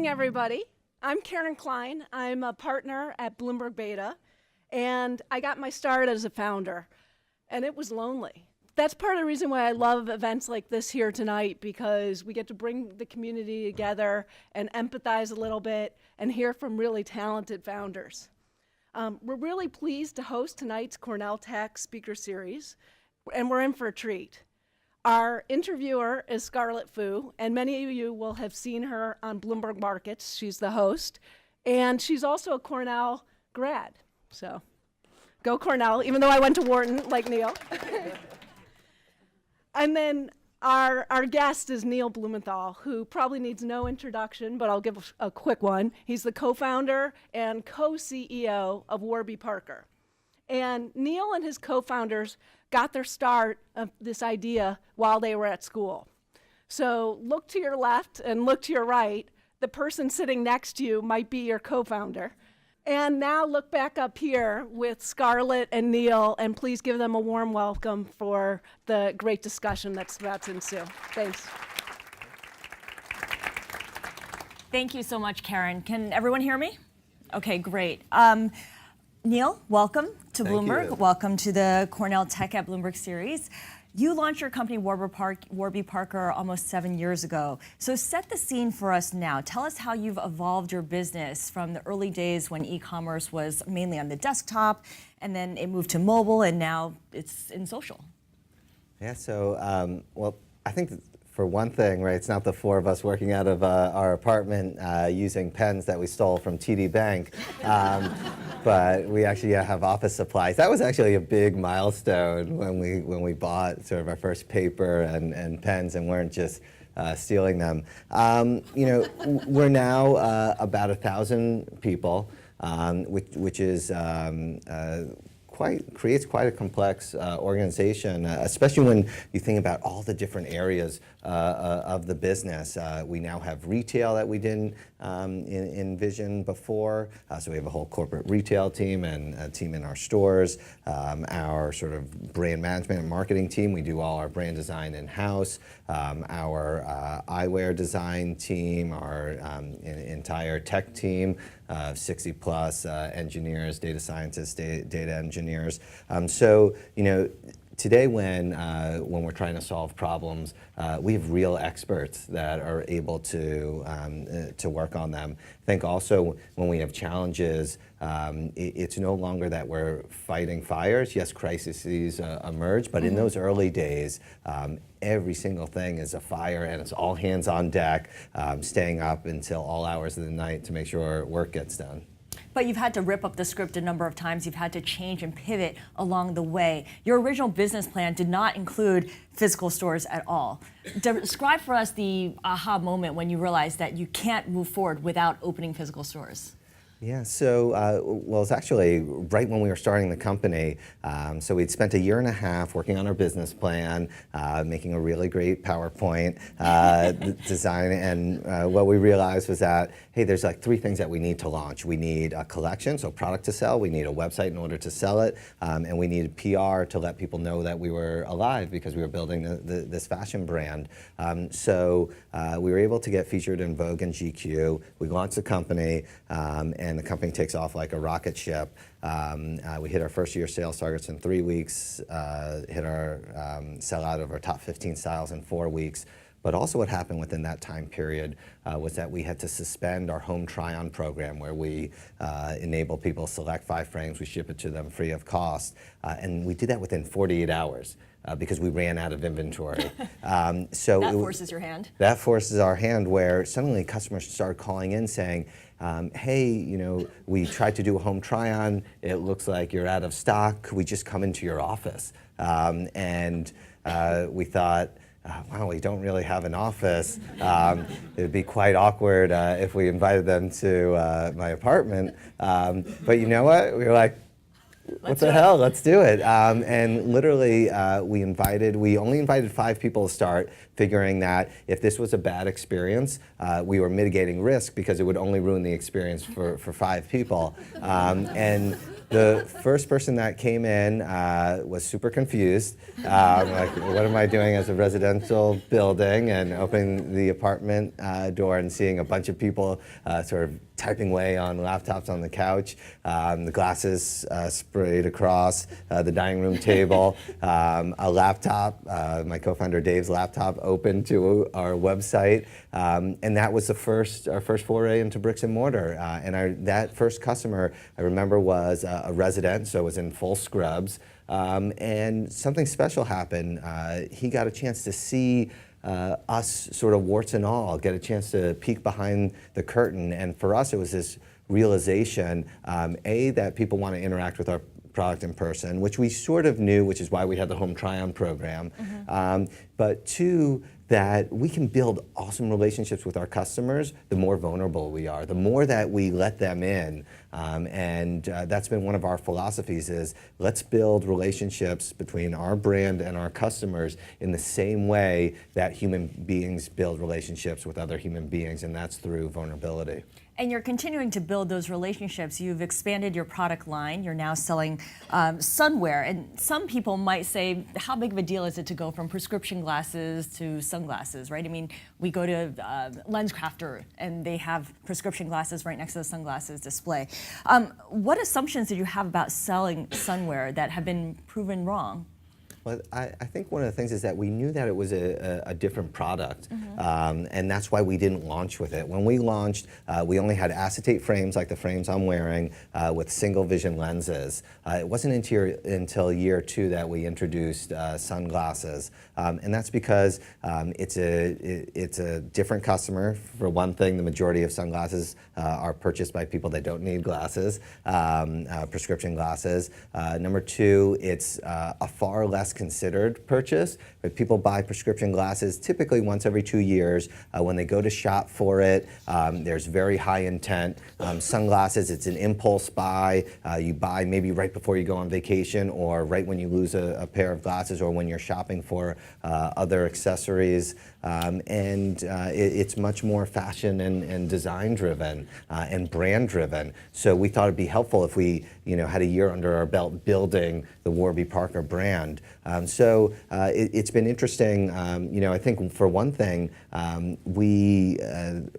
morning, everybody. I'm Karen Klein. I'm a partner at Bloomberg Beta, and I got my start as a founder, and it was lonely. That's part of the reason why I love events like this here tonight, because we get to bring the community together and empathize a little bit and hear from really talented founders. We're really pleased to host tonight's Cornell Tech Speaker Series, and we're in for a treat. Our interviewer is Scarlet Fu, and many of you will have seen her on Bloomberg Markets. She's the host, and she's also a Cornell grad. So go Cornell, even though I went to Wharton like Neil. And then our guest is Neil Blumenthal, who probably needs no introduction, but I'll give a quick one. He's the co-founder and co-CEO of Warby Parker. And Neil and his co-founders got their start of this idea while they were at school. So look to your left and look to your right. The person sitting next to you might be your co-founder. And now look back up here with Scarlet and Neil, and please give them a warm welcome for the great discussion that's about to ensue. Thanks. Thank you so much, Karen. Can everyone hear me? Okay, great. Neil, welcome to Bloomberg. You. Welcome to the Cornell Tech at Bloomberg series. You launched your company, Warby Parker, almost 7 years ago. So set the scene for us now. Tell us how you've evolved your business from the early days when e-commerce was mainly on the desktop, and then it moved to mobile, and now it's in social. Yeah, so, well, I think for one thing, right, it's not the four of us working out of our apartment using pens that we stole from TD Bank, but we actually have office supplies. That was actually a big milestone when we bought sort of our first paper and pens and weren't just stealing them. You know, we're now about 1,000 people, which is creates quite a complex organization, especially when you think about all the different areas of the business. We now have retail that we didn't envision before, so we have a whole corporate retail team and a team in our stores. Our sort of brand management and marketing team, we do all our brand design in-house. Our eyewear design team, our entire tech team, 60 plus engineers, data scientists, data engineers. So, you know, today when we're trying to solve problems, we have real experts that are able to work on them. I think also when we have challenges, it's no longer that we're fighting fires. Yes, crises emerge, but in those early days, every single thing is a fire, and it's all hands on deck, staying up until all hours of the night to make sure work gets done. But you've had to rip up the script a number of times. You've had to change and pivot along the way. Your original business plan did not include physical stores at all. Describe for us the aha moment when you realized that you can't move forward without opening physical stores. Yeah, so, well, it's actually right when we were starting the company. So we'd spent 1.5 years working on our business plan, making a really great PowerPoint design, and what we realized was that, hey, there's like 3 things that we need to launch. We need a collection, so product to sell, we need a website in order to sell it, and we needed PR to let people know that we were alive because we were building this fashion brand. So we were able to get featured in Vogue and GQ. We launched the company, and the company takes off like a rocket ship. We hit our first year sales targets in 3 weeks, hit our sellout of our top 15 styles in 4 weeks. But also what happened within that time period was that we had to suspend our home try-on program, where we enable people to select 5 frames, we ship it to them free of cost. And we did that within 48 hours. Because we ran out of inventory. So that forces your hand. That forces our hand, where suddenly customers started calling in saying, hey, you know, we tried to do a home try-on, it looks like you're out of stock, could we just come into your office? And we thought, wow, we don't really have an office. It would be quite awkward if we invited them to my apartment. But you know what? We were like, what the hell, let's do it. And literally, we only invited 5 people to start, figuring that if this was a bad experience, we were mitigating risk because it would only ruin the experience for 5 people. And the first person that came in was super confused. Like, what am I doing as a residential building? And opening the apartment door and seeing a bunch of people sort of typing away on laptops on the couch, the glasses sprayed across the dining room table, a laptop, my co-founder Dave's laptop, open to our website, and that was our first foray into bricks and mortar. And that first customer, I remember, was a resident, so it was in full scrubs, and something special happened. He got a chance to see us sort of warts and all, get a chance to peek behind the curtain. And for us, it was this realization, that people want to interact with our product in person, which we sort of knew, which is why we had the home try-on program. But 2, that we can build awesome relationships with our customers the more vulnerable we are, the more that we let them in. And that's been one of our philosophies is let's build relationships between our brand and our customers in the same way that human beings build relationships with other human beings, and that's through vulnerability. And you're continuing to build those relationships. You've expanded your product line. You're now selling sunwear. And some people might say, how big of a deal is it to go from prescription glasses to sunglasses, right? I mean, we go to LensCrafter and they have prescription glasses right next to the sunglasses display. What assumptions did you have about selling sunwear that have been proven wrong? Well, I think one of the things is that we knew that it was a different product, and that's why we didn't launch with it. When we launched, we only had acetate frames like the frames I'm wearing with single vision lenses. It wasn't until year 2 that we introduced sunglasses, and that's because it's a different customer. For one thing, the majority of sunglasses are purchased by people that don't need glasses, prescription glasses. Number 2, it's a far less considered purchase. But people buy prescription glasses typically once every 2 years. When they go to shop for it, there's very high intent. Sunglasses, it's an impulse buy. You buy maybe right before you go on vacation or right when you lose a pair of glasses or when you're shopping for other accessories. It's much more fashion and design driven and brand driven. So we thought it'd be helpful if we had a year under our belt building the Warby Parker brand. It's been interesting. I think for one thing, we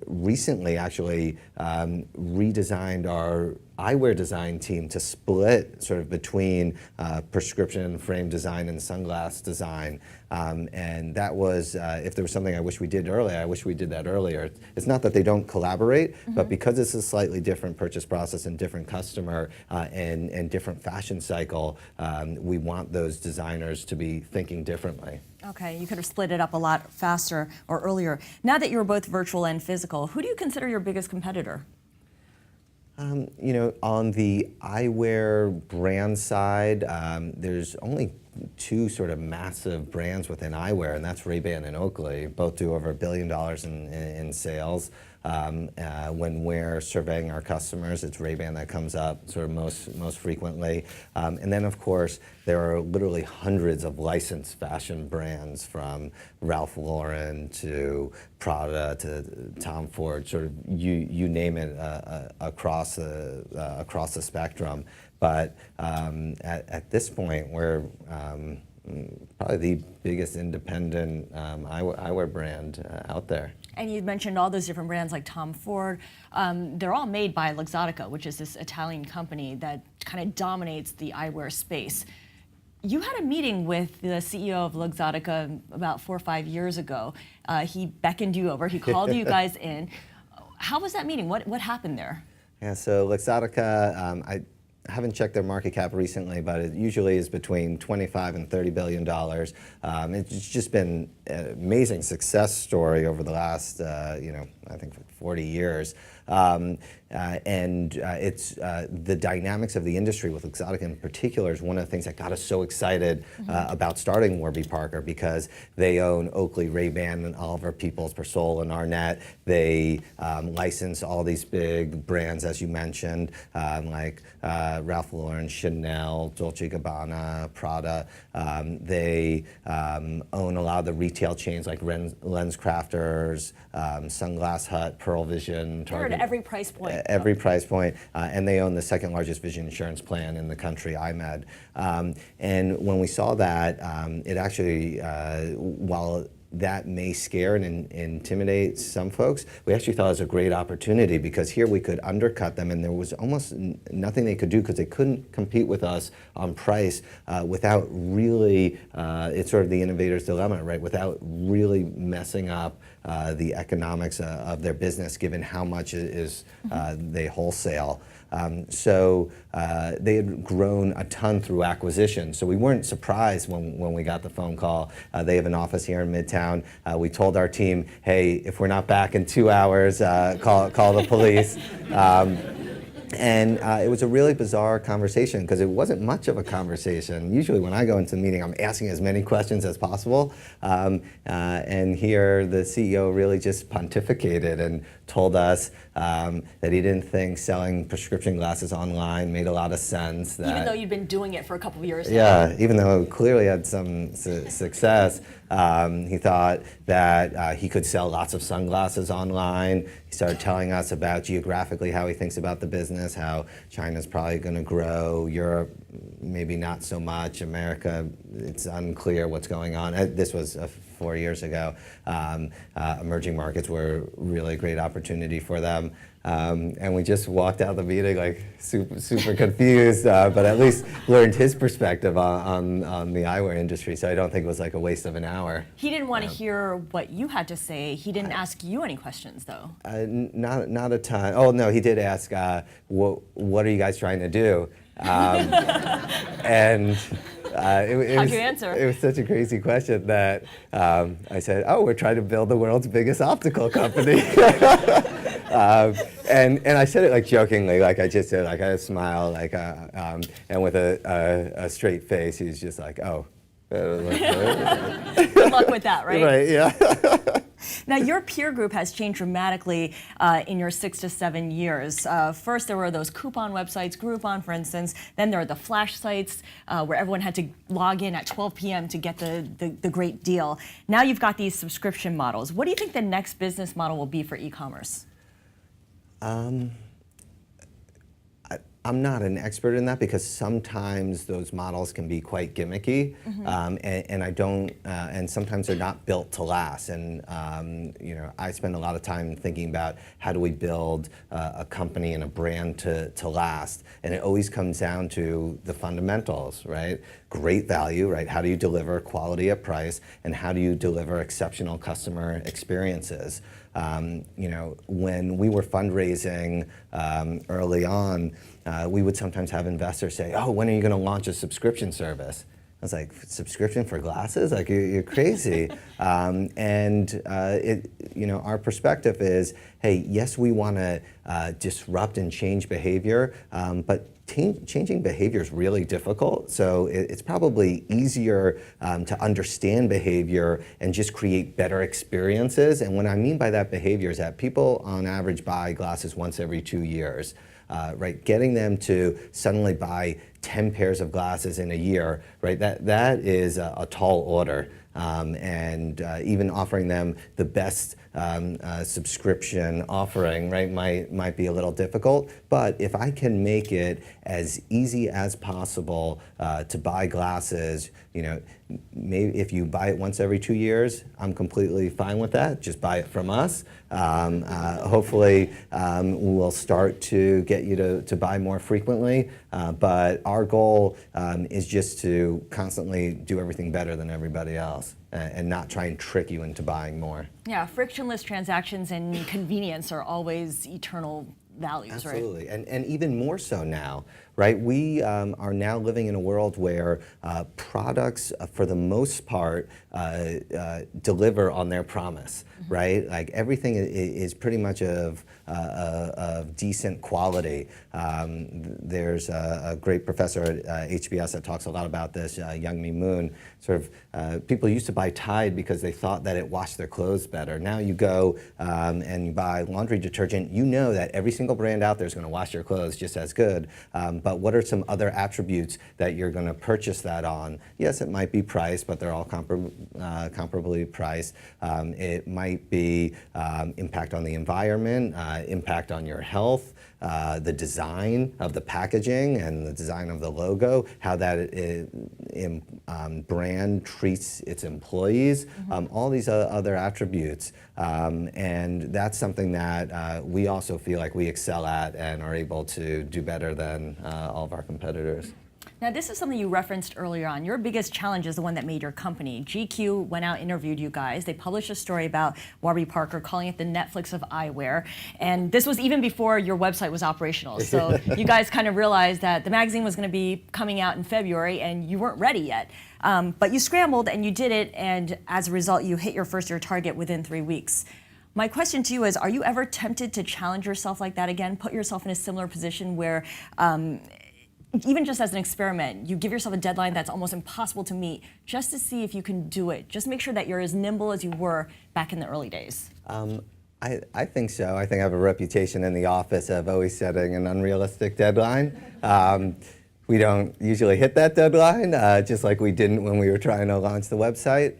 recently actually redesigned our eyewear design team to split sort of between prescription frame design and sunglass design. And that was, if there was something I wish we did earlier, I wish we did that earlier. It's not that they don't collaborate, but because it's a slightly different purchase process and different customer and different fashion cycle, we want those designers to be thinking differently. Okay, you could have split it up a lot faster or earlier. Now that you're both virtual and physical, who do you consider your biggest competitor? On the eyewear brand side, there's only 2 sort of massive brands within eyewear, and that's Ray-Ban and Oakley. Both do over $1 billion in sales. When we're surveying our customers, it's Ray-Ban that comes up sort of most frequently. And then, of course, there are literally hundreds of licensed fashion brands, from Ralph Lauren to Prada to Tom Ford, sort of you name it, across the spectrum. But at this point, we're probably the biggest independent eyewear brand out there. And you mentioned all those different brands like Tom Ford. They're all made by Luxottica, which is this Italian company that kind of dominates the eyewear space. You had a meeting with the CEO of Luxottica about 4 or 5 years ago. He beckoned you over. He called you guys in. How was that meeting? What happened there? Yeah, so Luxottica, I haven't checked their market cap recently, but it usually is between $25 and $30 billion. It's just been an amazing success story over the last, I think 40 years. It's the dynamics of the industry with Exotica in particular is one of the things that got us so excited about starting Warby Parker, because they own Oakley, Ray-Ban, and Oliver Peoples, Persol, and Arnett. They license all these big brands, as you mentioned, like Ralph Lauren, Chanel, Dolce & Gabbana, Prada. They own a lot of the retail chains like Lens Crafters, Sunglass Hut, Pearl Vision, They're Target. at every price point. Every price point, and they own the second largest vision insurance plan in the country, IMED. And when we saw that, it actually, while that may scare and intimidate some folks, we actually thought it was a great opportunity, because here we could undercut them, and there was almost nothing they could do, because they couldn't compete with us on price without really, it's sort of the innovator's dilemma, right? Without really messing up the economics of their business, given how much they wholesale. So they had grown a ton through acquisition. So we weren't surprised when we got the phone call. They have an office here in Midtown. We told our team, hey, if we're not back in 2 hours, call the police. And it was a really bizarre conversation, because it wasn't much of a conversation. Usually when I go into a meeting, I'm asking as many questions as possible. And here the CEO really just pontificated and told us that he didn't think selling prescription glasses online made a lot of sense. Even though you'd been doing it for a couple of years now. Yeah, even though it clearly had some success, he thought that he could sell lots of sunglasses online. He started telling us about geographically how he thinks about the business, how China's probably going to grow, Europe maybe not so much, America, it's unclear what's going on. This was 4 years ago. Emerging markets were really a great opportunity for them. And we just walked out of the meeting like super confused, but at least learned his perspective on the eyewear industry. So I don't think it was like a waste of an hour. He didn't want to hear what you had to say. He didn't ask you any questions, though. Not a ton. Oh no, he did ask, what are you guys trying to do? And how'd you answer? It was such a crazy question that I said, "Oh, we're trying to build the world's biggest optical company." And I said it like jokingly, like I just said, like I had a smile, like and with a straight face, he was just like, "Oh." Good luck with that, right? Right. Yeah. Now, your peer group has changed dramatically in your 6 to 7 years. First, there were those coupon websites, Groupon, for instance. Then there were the flash sites where everyone had to log in at 12 p.m. to get the great deal. Now you've got these subscription models. What do you think the next business model will be for e-commerce? I'm not an expert in that, because sometimes those models can be quite gimmicky, and I don't, and sometimes they're not built to last. And you know, I spend a lot of time thinking about how do we build a company and a brand to last, and it always comes down to the fundamentals, right? Great value, right? How do you deliver quality at price, and how do you deliver exceptional customer experiences? You know, when we were fundraising early on, we would sometimes have investors say, "Oh, when are you going to launch a subscription service?" I was like, "Subscription for glasses? Like you're crazy." You know, our perspective is, hey, yes, we want to disrupt and change behavior, but changing behavior is really difficult. So it's probably easier to understand behavior and just create better experiences. And what I mean by that behavior is that people on average buy glasses once every 2 years. Right, getting them to suddenly buy 10 pairs of glasses in a year, right? That is a tall order, and even offering them the best subscription offering, right, might be a little difficult. But if I can make it as easy as possible to buy glasses, you know, maybe if you buy it once every 2 years, I'm completely fine with that. Just buy it from us. Hopefully, we'll start to get you to buy more frequently. But our goal is just to constantly do everything better than everybody else, and not try and trick you into buying more. Yeah, frictionless transactions and convenience are always eternal values, Absolutely. right? And even more so now, right? We are now living in a world where products, for the most part, deliver on their promise, right? Like everything is pretty much of decent quality. There's a great professor at HBS that talks a lot about this, Youngmi Moon. Sort of, people used to buy Tide because they thought that it washed their clothes better. Now you go and you buy laundry detergent, you know that every single brand out there is going to wash your clothes just as good. But what are some other attributes that you're going to purchase that on? Yes, it might be price, but they're all comparably priced. It might be impact on the environment, impact on your health, the design of the packaging and the design of the logo, how that brand treats its employees, all these other attributes. And that's something that we also feel like we excel at and are able to do better than all of our competitors. Now, this is something you referenced earlier on. Your biggest challenge is the one that made your company. GQ went out, interviewed you guys. They published a story about Warby Parker, calling it the Netflix of eyewear. And this was even before your website was operational. So you guys kind of realized that the magazine was going to be coming out in February and you weren't ready yet. But you scrambled and you did it. And as a result, you hit your first-year target within 3 weeks. My question to you is, are you ever tempted to challenge yourself like that again? Put yourself in a similar position where even just as an experiment, you give yourself a deadline that's almost impossible to meet just to see if you can do it. Just make sure that you're as nimble as you were back in the early days. I think so. I think I have a reputation in the office of always setting an unrealistic deadline. We don't usually hit that deadline, just like we didn't when we were trying to launch the website.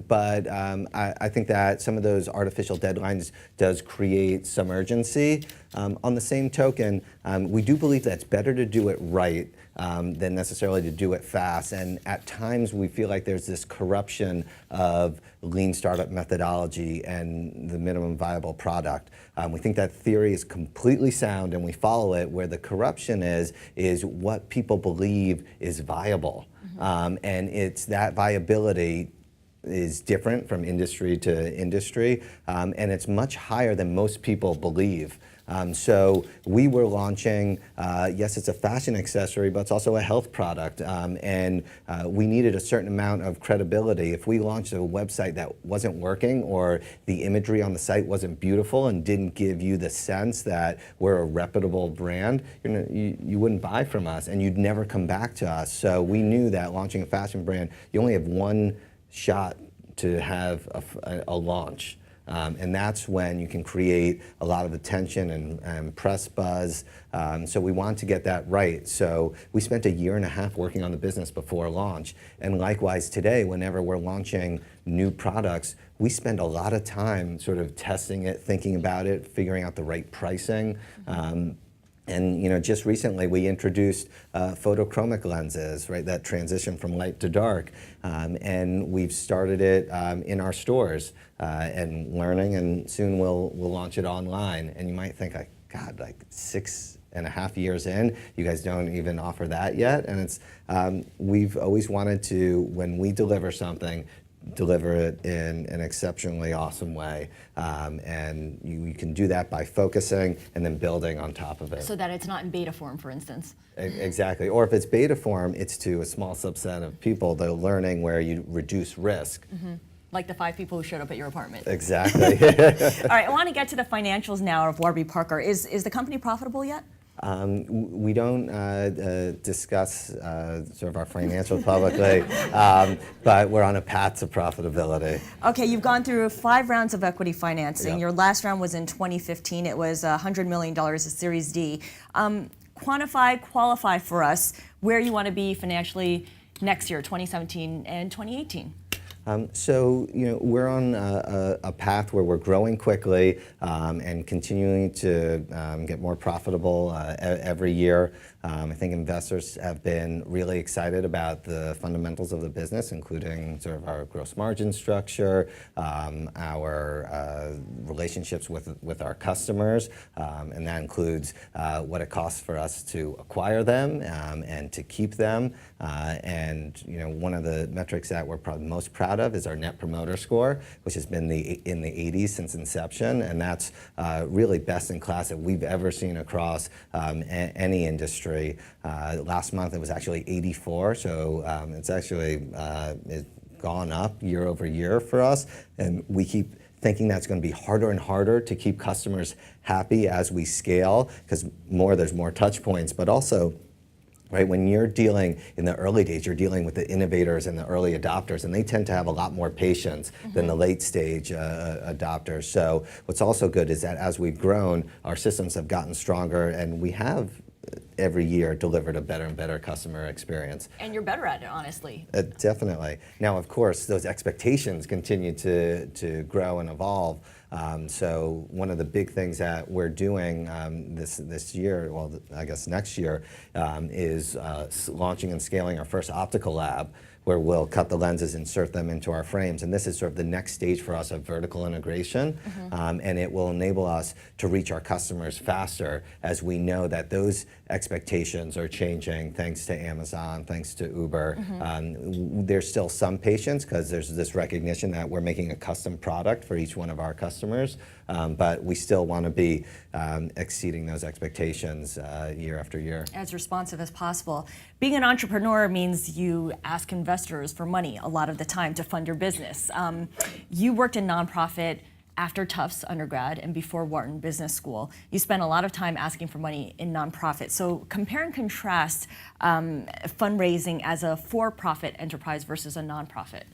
But I think that some of those artificial deadlines does create some urgency. On the same token, we do believe that it's better to do it right than necessarily to do it fast. And at times we feel like there's this corruption of lean startup methodology and the minimum viable product. We think that theory is completely sound and we follow it. Where the corruption is what people believe is viable. And it's that viability is different from industry to industry, and it's much higher than most people believe. So we were launching, yes, it's a fashion accessory, but it's also a health product, and we needed a certain amount of credibility. If we launched a website that wasn't working or the imagery on the site wasn't beautiful and didn't give you the sense that we're a reputable brand, you wouldn't buy from us and you'd never come back to us. So we knew that launching a fashion brand, you only have one shot to have a launch. And that's when you can create a lot of attention and press buzz. So we want to get that right. So we spent 1.5 years working on the business before launch. And likewise today, whenever we're launching new products, we spend a lot of time sort of testing it, thinking about it, figuring out the right pricing. And just recently we introduced photochromic lenses, right? That transition from light to dark, and we've started it in our stores and learning, and soon we'll launch it online. And you might think, like, God, like 6.5 years in, you guys don't even offer that yet. And it's we've always wanted to, when we deliver something, deliver it in an exceptionally awesome way. And you can do that by focusing and then building on top of it. So that it's not in beta form, for instance. Exactly. Or if it's beta form, it's to a small subset of people. They're learning where you reduce risk. Like the 5 people who showed up at your apartment. Exactly. All right, I want to get to the financials now of Warby Parker. Is the company profitable yet? We don't discuss sort of our financials publicly, but we're on a path to profitability. Okay, you've gone through 5 rounds of equity financing. Yep. Your last round was in 2015. It was $100 million, a Series D. Qualify for us where you want to be financially next year, 2017 and 2018. So we're on a path where we're growing quickly and continuing to get more profitable every year. I think investors have been really excited about the fundamentals of the business, including sort of our gross margin structure, our relationships with our customers, and that includes what it costs for us to acquire them and to keep them. And one of the metrics that we're probably most proud of is our Net Promoter Score, which has been in the 80s since inception, and that's really best in class that we've ever seen across any industry. anniversary. Last month it was actually 84, so it's actually it's gone up year over year for us, and we keep thinking that's going to be harder and harder to keep customers happy as we scale, because there's more touch points, but also, right, when you're dealing in the early days, you're dealing with the innovators and the early adopters, and they tend to have a lot more patience than the late stage adopters. So what's also good is that as we've grown, our systems have gotten stronger, and we have every year delivered a better and better customer experience. And you're better at it, honestly. Definitely. Now, of course, those expectations continue to grow and evolve. So one of the big things that we're doing this year, well, I guess next year, is launching and scaling our first optical lab, where we'll cut the lenses, insert them into our frames. And this is sort of the next stage for us of vertical integration. And it will enable us to reach our customers faster, as we know that those expectations are changing thanks to Amazon, thanks to Uber. There's still some patience, because there's this recognition that we're making a custom product for each one of our customers. But we still want to be exceeding those expectations year after year. As responsive as possible. Being an entrepreneur means you ask investors for money a lot of the time to fund your business. You worked in nonprofit after Tufts undergrad and before Wharton Business School. You spent a lot of time asking for money in nonprofit. So compare and contrast fundraising as a for-profit enterprise versus a nonprofit.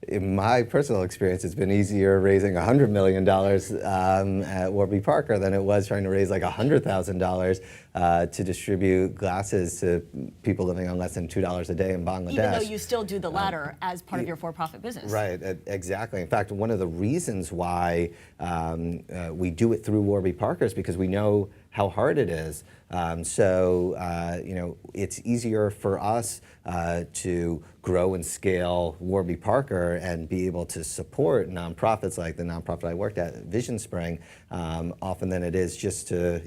In my personal experience, it's been easier raising $100 million at Warby Parker than it was trying to raise like $100,000 to distribute glasses to people living on less than $2 a day in Bangladesh. Even though you still do the latter as part of your for-profit business. Right, exactly. In fact, one of the reasons why we do it through Warby Parker is because we know how hard it is. It's easier for us to grow and scale Warby Parker and be able to support nonprofits like the nonprofit I worked at, Vision Spring, often than it is just to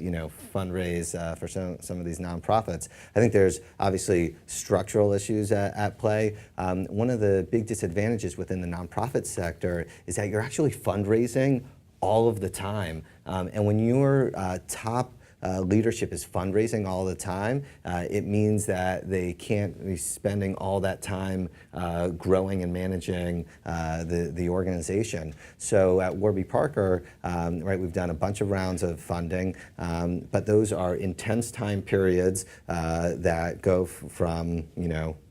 fundraise for some of these nonprofits. I think there's obviously structural issues at play. One of the big disadvantages within the nonprofit sector is that you're actually fundraising all of the time. And when your top leadership is fundraising all the time, it means that they can't be spending all that time growing and managing the organization. So at Warby Parker, right, we've done a bunch of rounds of funding, but those are intense time periods that go from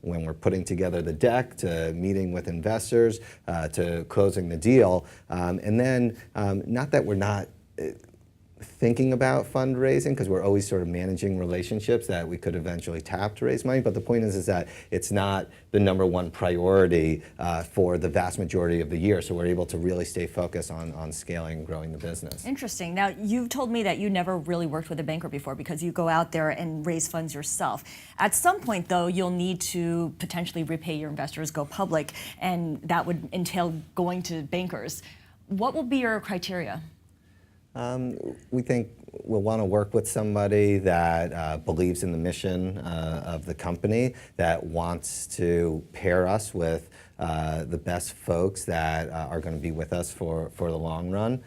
when we're putting together the deck to meeting with investors to closing the deal, and then not that we're not thinking about fundraising, because we're always sort of managing relationships that we could eventually tap to raise money. But the point is that it's not the #1 priority for the vast majority of the year. So we're able to really stay focused on scaling and growing the business. Interesting. Now, you've told me that you never really worked with a banker before because you go out there and raise funds yourself. At some point, though, you'll need to potentially repay your investors, go public, and that would entail going to bankers. What will be your criteria? We think we'll want to work with somebody that believes in the mission of the company, that wants to pair us with the best folks that are going to be with us for the long run.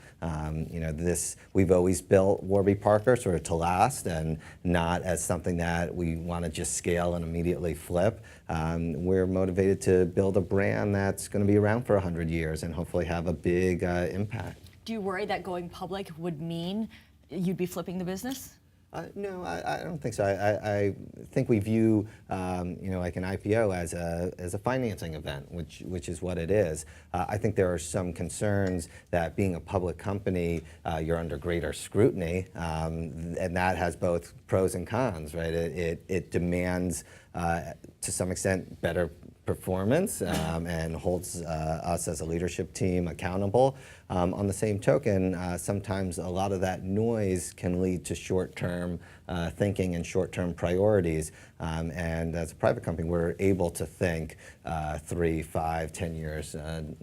We've always built Warby Parker sort of to last, and not as something that we want to just scale and immediately flip. We're motivated to build a brand that's going to be around for 100 years and hopefully have a big impact. Do you worry that going public would mean you'd be flipping the business? No, I don't think so. I think we view like an IPO as a financing event, which is what it is. I think there are some concerns that being a public company, you're under greater scrutiny, and that has both pros and cons, right? It demands, to some extent, better performance and holds us as a leadership team accountable. On the same token, sometimes a lot of that noise can lead to short-term thinking and short-term priorities. And as a private company, we're able to think 3, 5, 10 years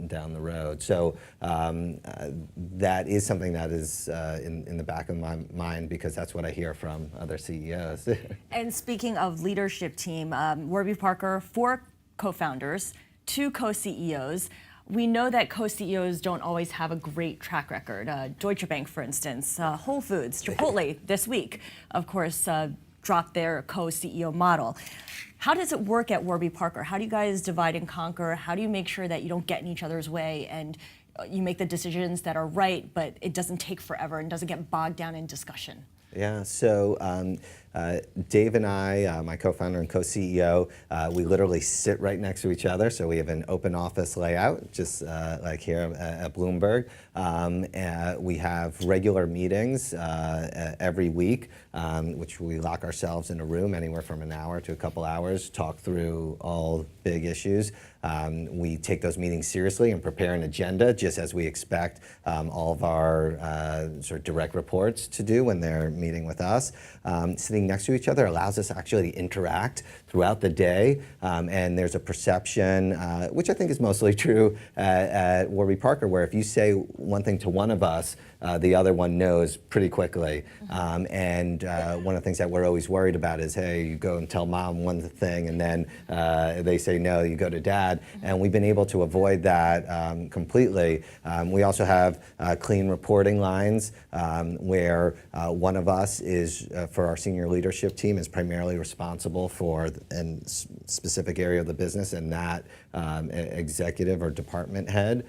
down the road. So that is something that is in the back of my mind, because that's what I hear from other CEOs. And speaking of leadership team, Warby Parker, 4 co-founders, 2 co-CEOs. We know that co-CEOs don't always have a great track record. Deutsche Bank, for instance, Whole Foods, Chipotle this week, of course, dropped their co-CEO model. How does it work at Warby Parker? How do you guys divide and conquer? How do you make sure that you don't get in each other's way and you make the decisions that are right, but it doesn't take forever and doesn't get bogged down in discussion? Yeah, so Dave and I, my co-founder and co-CEO, we literally sit right next to each other. So we have an open office layout, just like here at Bloomberg. We have regular meetings every week, which we lock ourselves in a room anywhere from an hour to a couple hours, talk through all big issues. We take those meetings seriously and prepare an agenda, just as we expect all of our sort of direct reports to do when they're meeting with us. Sitting next to each other allows us to actually interact throughout the day, and there's a perception, which I think is mostly true at Warby Parker, where if you say one thing to one of us, the other one knows pretty quickly. And one of the things that we're always worried about is, hey, you go and tell mom one thing, and then they say no, you go to dad. And we've been able to avoid that completely. We also have clean reporting lines where one of us is, for our senior leadership team, is primarily responsible for a specific area of the business, and that executive or department head.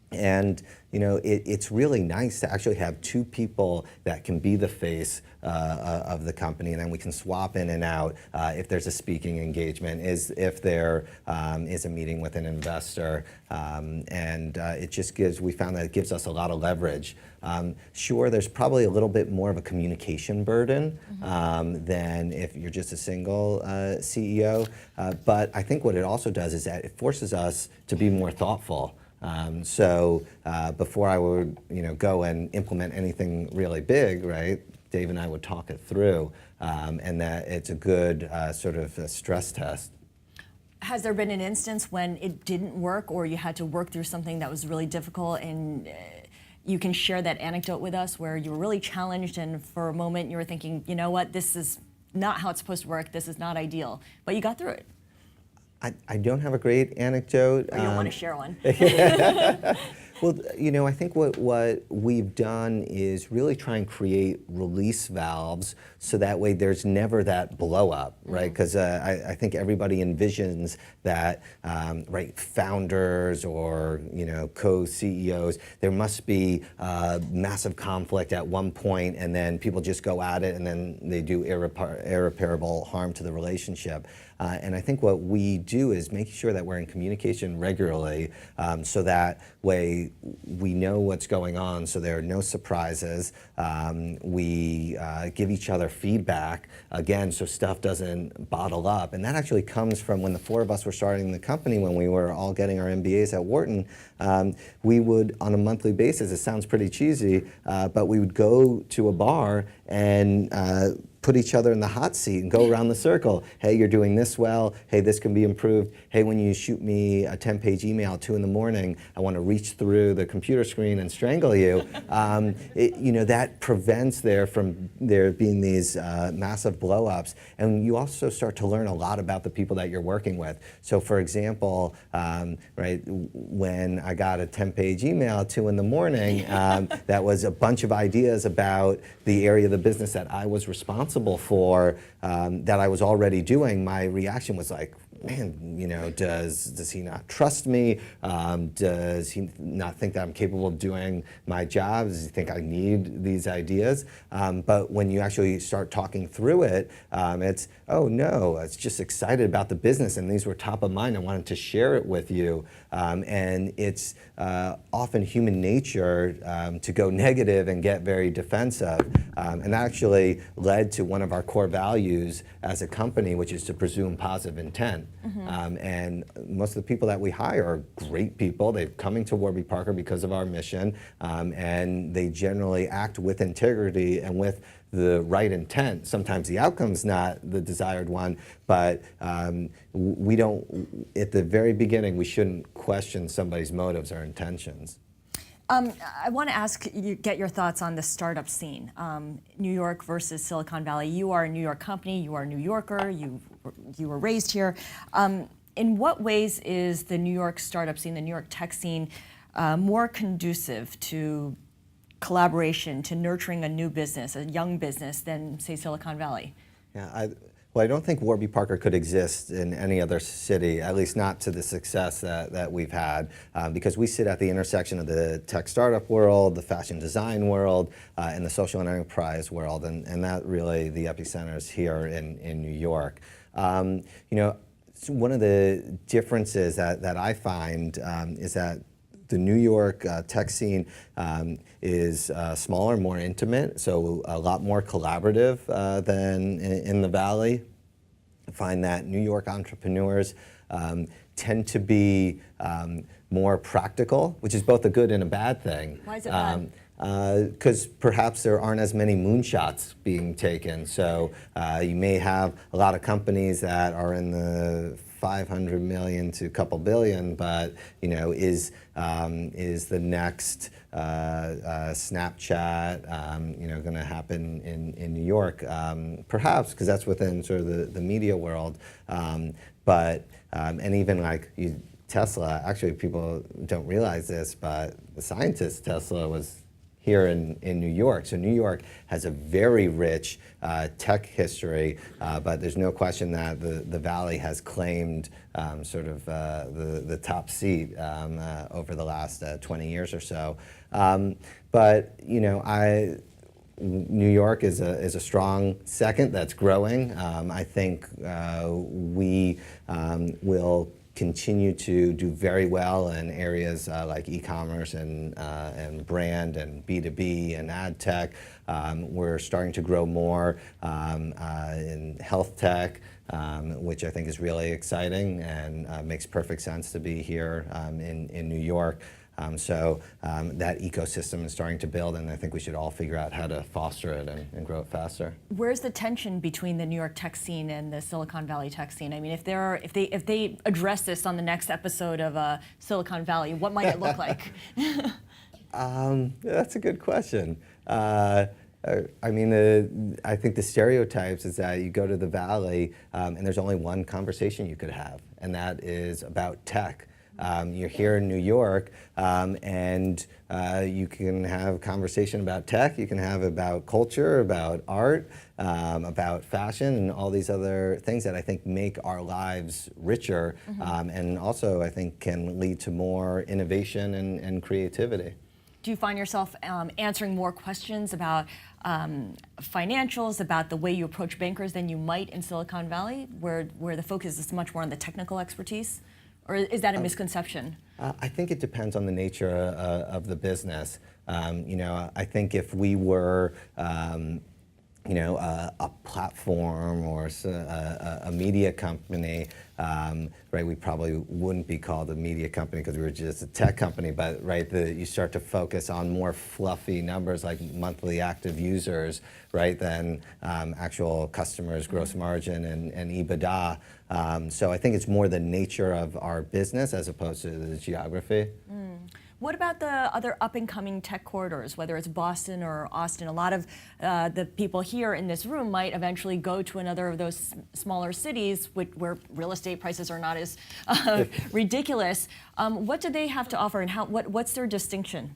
And you know, it's really nice to actually have two people that can be the face of the company, and then we can swap in and out if there's a speaking engagement, if there is a meeting with an investor, and it just gives. We found that it gives us a lot of leverage. Sure, there's probably a little bit more of a communication burden than if you're just a single CEO, but I think what it also does is that it forces us to be more thoughtful. So before I would, go and implement anything really big, right? Dave and I would talk it through, and that it's a good sort of a stress test. Has there been an instance when it didn't work, or you had to work through something that was really difficult, and you can share that anecdote with us, where you were really challenged, and for a moment you were thinking, you know what, this is not how it's supposed to work. This is not ideal, but you got through it. I don't have a great anecdote. Or you don't want to share one. Well, I think what we've done is really try and create release valves so that way there's never that blow up, right? Because I think everybody envisions that, right, founders or, co-CEOs, there must be massive conflict at one point, and then people just go at it, and then they do irreparable harm to the relationship. And I think what we do is make sure that we're in communication regularly, so that way we know what's going on, so there are no surprises. We give each other feedback, again, so stuff doesn't bottle up. And that actually comes from when the four of us were starting the company, when we were all getting our MBAs at Wharton. We would, on a monthly basis, it sounds pretty cheesy, but we would go to a bar and put each other in the hot seat and go around the circle. Hey, you're doing this well. Hey, this can be improved. Hey, when you shoot me a 10-page email at 2 in the morning, I want to reach through the computer screen and strangle you. That prevents from there being these massive blow-ups. And you also start to learn a lot about the people that you're working with. So for example, right, when I got a 10-page email at 2 in the morning, that was a bunch of ideas about the area of the business that I was responsible for, that I was already doing, my reaction was like, man, does he not trust me? Does he not think that I'm capable of doing my job? Does he think I need these ideas? But when you actually start talking through it, it's, oh no, it's just excited about the business, and these were top of mind. I wanted to share it with you. And it's often human nature to go negative and get very defensive. And that actually led to one of our core values as a company, which is to presume positive intent. And most of the people that we hire are great people. They're coming to Warby Parker because of our mission, and they generally act with integrity and with the right intent. Sometimes the outcome's not the desired one, but we don't, at the very beginning, we shouldn't question somebody's motives or intentions. I want to get your thoughts on the startup scene, New York versus Silicon Valley. You are a New York company. You are a New Yorker. You were raised here. In what ways is the New York startup scene, the New York tech scene, more conducive to collaboration, to nurturing a new business, a young business, than, say, Silicon Valley? Yeah, well, I don't think Warby Parker could exist in any other city, at least not to the success that we've had, because we sit at the intersection of the tech startup world, the fashion design world, and the social and enterprise world, and that really, the epicenter is here in New York. You know, one of the differences that I find is that the New York tech scene is smaller, more intimate, so a lot more collaborative than in the Valley. I find that New York entrepreneurs tend to be more practical, which is both a good and a bad thing. Why is it bad? Because perhaps there aren't as many moonshots being taken. So you may have a lot of companies that are in the 500 million to a couple billion, but you know, is the next Snapchat you know, going to happen in New York? Perhaps, because that's within sort of the media world. But and even like Tesla, actually people don't realize this, but the scientist Tesla was here in New York. So New York has a very rich tech history, but there's no question that the Valley has claimed sort of the top seat over the last 20 years or so. But you know, New York is a strong second that's growing. I think we will continue to do very well in areas like e-commerce and brand and B2B and ad tech. We're starting to grow more in health tech, which I think is really exciting and makes perfect sense to be here in New York. So that ecosystem is starting to build, and I think we should all figure out how to foster it and grow it faster. Where's the tension between the New York tech scene and the Silicon Valley tech scene? I mean, if they address this on the next episode of Silicon Valley, what might it look like? That's a good question. I mean, I think the stereotypes is that you go to the Valley and there's only one conversation you could have, and that is about tech. You're here in New York, and you can have a conversation about tech, you can have about culture, about art, about fashion, and all these other things that I think make our lives richer, and also I think can lead to more innovation and creativity. Do you find yourself answering more questions about financials, about the way you approach bankers than you might in Silicon Valley, where the focus is much more on the technical expertise? Or is that a misconception? I think it depends on the nature of the business. You know, I think if we were, you know, a platform or a media company, right, we probably wouldn't be called a media company because we were just a tech company, but right, you start to focus on more fluffy numbers like monthly active users, right, than actual customers, gross margin, and EBITDA. So I think it's more the nature of our business as opposed to the geography. What about the other up-and-coming tech corridors, whether it's Boston or Austin? A lot of the people here in this room might eventually go to another of those smaller cities where real estate prices are not as ridiculous. What do they have to offer, and what's their distinction?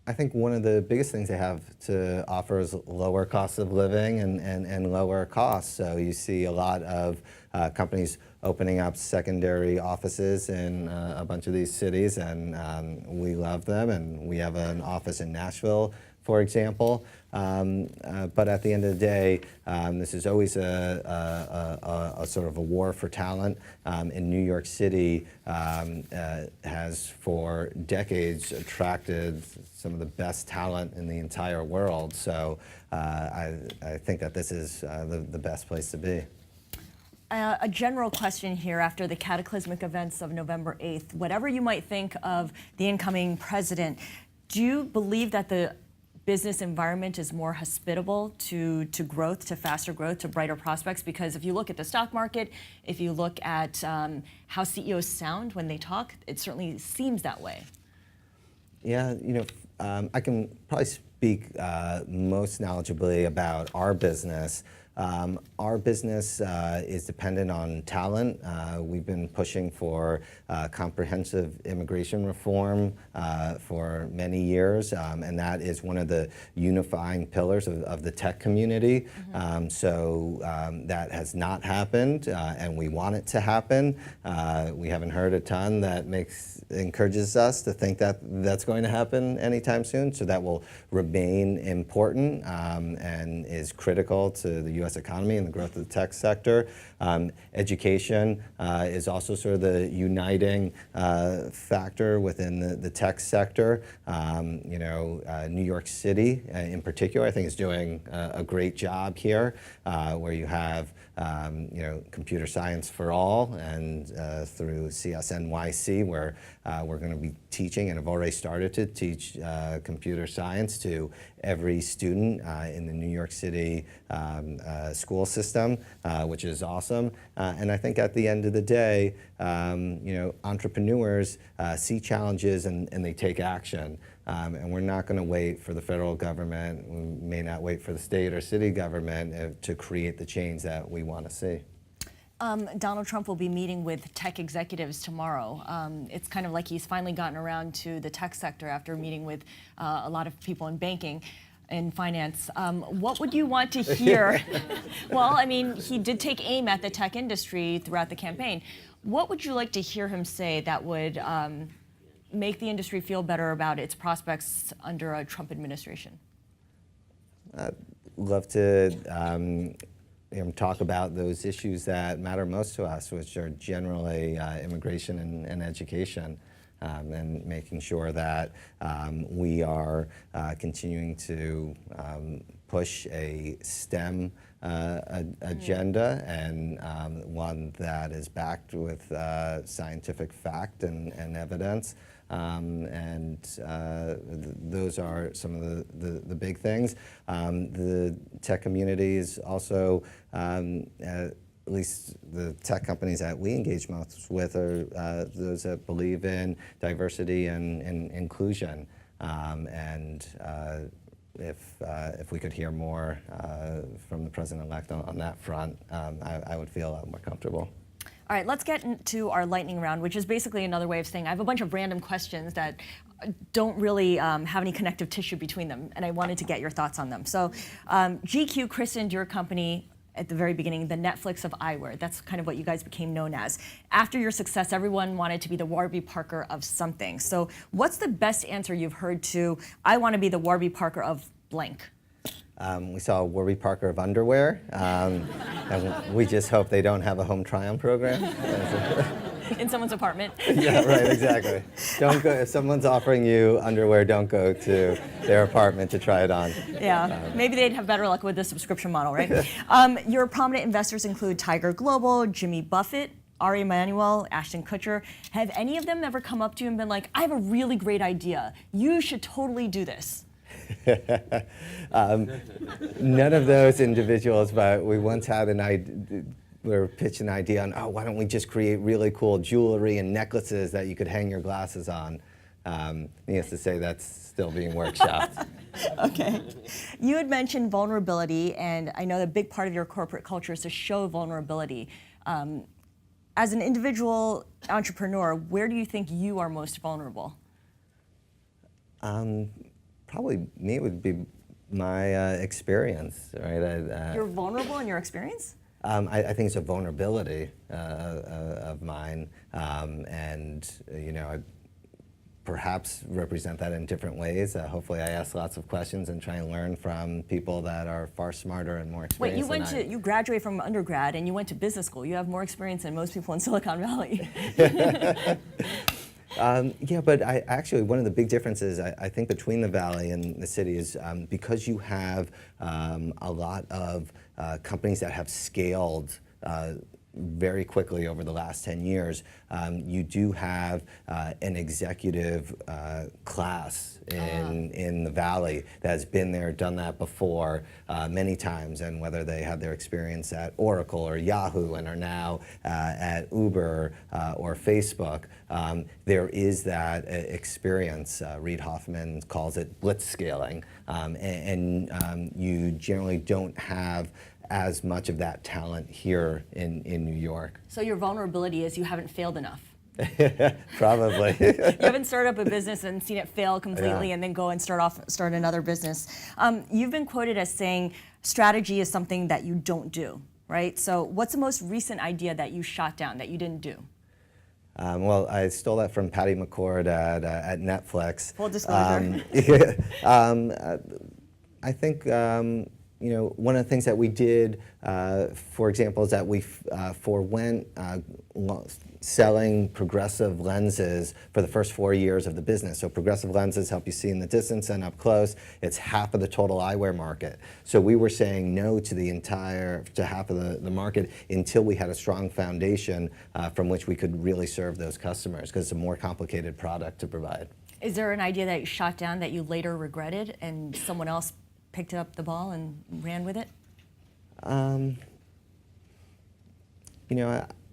I think one of the biggest things they have to offer is lower cost of living and lower costs. So you see a lot of companies opening up secondary offices in a bunch of these cities, and we love them. And we have an office in Nashville, for example. But at the end of the day, this is always a sort of a war for talent. In New York City has for decades attracted some of the best talent in the entire world. So I think that this is the best place to be. A general question here after the cataclysmic events of November 8th. Whatever you might think of the incoming president, do you believe that the business environment is more hospitable to growth, to faster growth, to brighter prospects? Because if you look at the stock market, if you look at how CEOs sound when they talk, it certainly seems that way. Yeah, you know, I can probably speak most knowledgeably about our business. Our business is dependent on talent. We've been pushing for comprehensive immigration reform for many years, and that is one of the unifying pillars of the tech community. That has not happened, and we want it to happen. We haven't heard a ton that encourages us to think that that's going to happen anytime soon, so that will remain important and is critical to the U.S. economy and the growth of the tech sector. Education is also sort of the uniting factor within the tech sector. New York City in particular, I think, is doing a great job here, where you have computer science for all, and through CSNYC, where we're going to be teaching and have already started to teach computer science to every student in the New York City school system, which is awesome. And I think at the end of the day, entrepreneurs see challenges and they take action. And we're not going to wait for the federal government, we may not wait for the state or city government to create the change that we want to see. Donald Trump will be meeting with tech executives tomorrow. It's kind of like he's finally gotten around to the tech sector after meeting with a lot of people in banking and finance. What would you want to hear? Well, I mean, he did take aim at the tech industry throughout the campaign. What would you like to hear him say that would make the industry feel better about its prospects under a Trump administration? I'd love to talk about those issues that matter most to us, which are generally immigration and education, and making sure that we are continuing to push a STEM agenda, and one that is backed with scientific fact and evidence. Those are some of the big things. The tech community is also, at least the tech companies that we engage most with, are those that believe in diversity and inclusion. If we could hear more from the president-elect on that front, I would feel a lot more comfortable. All right, let's get into our lightning round, which is basically another way of saying I have a bunch of random questions that don't really have any connective tissue between them, and I wanted to get your thoughts on them. So GQ christened your company at the very beginning the Netflix of eyewear. That's kind of what you guys became known as. After your success, everyone wanted to be the Warby Parker of something. So what's the best answer you've heard to, I want to be the Warby Parker of blank? We saw Warby Parker of underwear, and we just hope they don't have a home try-on program. In someone's apartment. Yeah, right, exactly. Don't go, if someone's offering you underwear, don't go to their apartment to try it on. Yeah, maybe they'd have better luck with the subscription model, right? Your prominent investors include Tiger Global, Jimmy Buffett, Ari Emanuel, Ashton Kutcher. Have any of them ever come up to you and been like, I have a really great idea. You should totally do this? None of those individuals, but we once had an idea. We were pitching an idea on, why don't we just create really cool jewelry and necklaces that you could hang your glasses on? Needless to say, that's still being workshopped. Okay. You had mentioned vulnerability, and I know that a big part of your corporate culture is to show vulnerability. As an individual entrepreneur, where do you think you are most vulnerable? Probably me would be my experience, right? You're vulnerable in your experience? I think it's a vulnerability of mine, and I perhaps represent that in different ways. Hopefully, I ask lots of questions and try and learn from people that are far smarter and more experienced. Wait, you graduated from undergrad and you went to business school. You have more experience than most people in Silicon Valley. Yeah, but actually one of the big differences I think between the Valley and the city is because you have a lot of companies that have scaled very quickly over the last 10 years, you do have an executive class in the Valley that has been there, done that before many times, and whether they had their experience at Oracle or Yahoo and are now at Uber or Facebook, there is that experience. Reid Hoffman calls it blitzscaling, and you generally don't have as much of that talent here in New York. So your vulnerability is you haven't failed enough. Probably. You haven't started up a business and seen it fail completely Yeah. and then go and start another business. You've been quoted as saying strategy is something that you don't do, right? So what's the most recent idea that you shot down that you didn't do? Well, I stole that from Patty McCord at Netflix. Full disclosure. I think one of the things that we did, for example, is that we forewent selling progressive lenses for the first 4 years of the business. So progressive lenses help you see in the distance and up close. It's half of the total eyewear market. So we were saying no to half of the market until we had a strong foundation from which we could really serve those customers, because it's a more complicated product to provide. Is there an idea that you shot down that you later regretted and someone else picked up the ball and ran with it?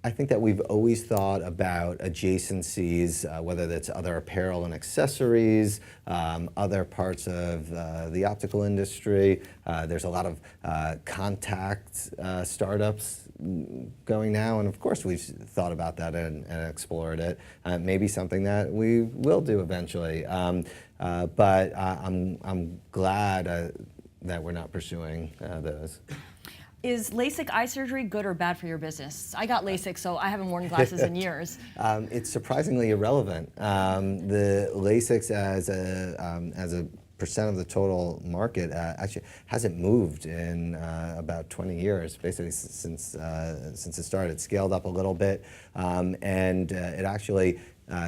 I think that we've always thought about adjacencies, whether that's other apparel and accessories, other parts of the optical industry. There's a lot of contact startups going now, and of course we've thought about that and explored it. Maybe something that we will do eventually. But I'm glad that we're not pursuing those. Is LASIK eye surgery good or bad for your business? I got LASIK, so I haven't worn glasses in years. It's surprisingly irrelevant. The LASIK as a percent of the total market actually hasn't moved in about 20 years, basically since it started. It scaled up a little bit, and it actually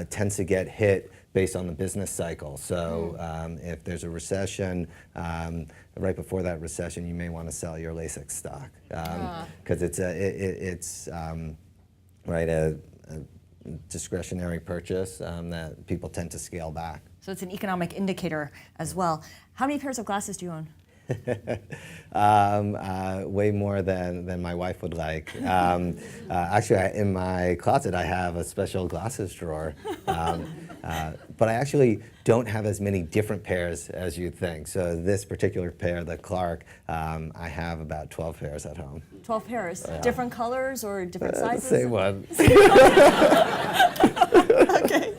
tends to get hit based on the business cycle. So if there's a recession, right before that recession, you may want to sell your LASIK stock, because it's a discretionary purchase that people tend to scale back. So it's an economic indicator as well. How many pairs of glasses do you own? Way more than my wife would like. Actually, in my closet, I have a special glasses drawer. But I actually don't have as many different pairs as you'd think. So this particular pair, the Clark, I have about 12 pairs at home. 12 pairs? Yeah. Different colors or different sizes? Same one. Okay.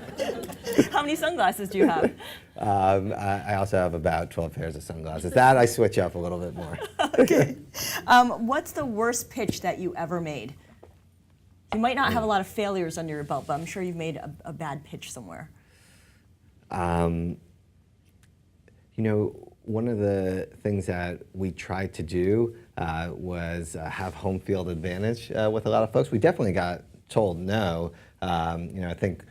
How many sunglasses do you have? I also have about 12 pairs of sunglasses. That I switch up a little bit more. Okay. What's the worst pitch that you ever made? You might not have a lot of failures under your belt, but I'm sure you've made a bad pitch somewhere. One of the things that we tried to do was have home field advantage with a lot of folks. We definitely got told no. I think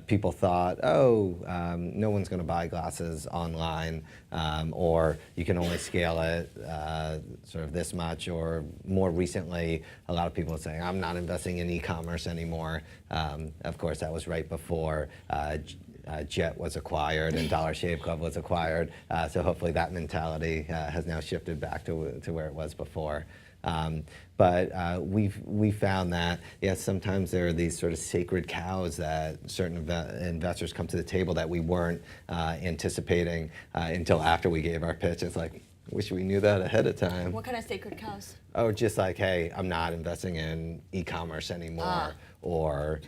people thought, no one's going to buy glasses online, or you can only scale it sort of this much, or more recently, a lot of people are saying, I'm not investing in e-commerce anymore. Of course, that was right before Jet was acquired and Dollar Shave Club was acquired, so hopefully that mentality has now shifted back to where it was before. But we found that, yes, sometimes there are these sort of sacred cows that certain investors come to the table that we weren't anticipating until after we gave our pitch. It's like, wish we knew that ahead of time. What kind of sacred cows? Oh, just like, hey, I'm not investing in e-commerce anymore, or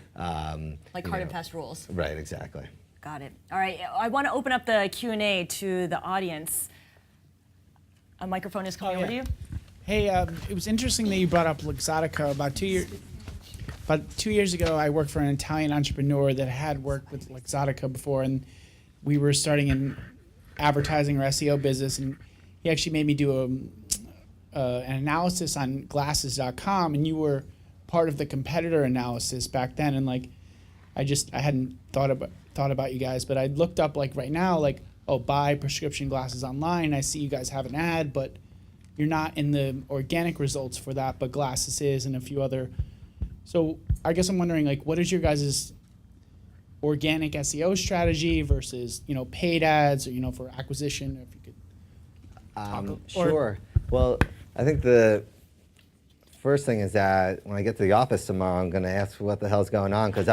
like hard and fast rules. Right, exactly. Got it. All right, I want to open up the Q&A to the audience. A microphone is coming over to you. Hey, it was interesting that you brought up Luxottica. About 2 years ago, I worked for an Italian entrepreneur that had worked with Luxottica before, and we were starting an advertising or SEO business, and he actually made me do an analysis on glasses.com, and you were part of the competitor analysis back then, and like I hadn't thought about you guys, but I looked up like right now, buy prescription glasses online. I see you guys have an ad, but you're not in the organic results for that, but Glasses is and a few other. So I guess I'm wondering, what is your guys' organic SEO strategy versus, paid ads or, for acquisition? If you could Sure. Well, I think the first thing is that when I get to the office tomorrow, I'm going to ask what the hell's going on, because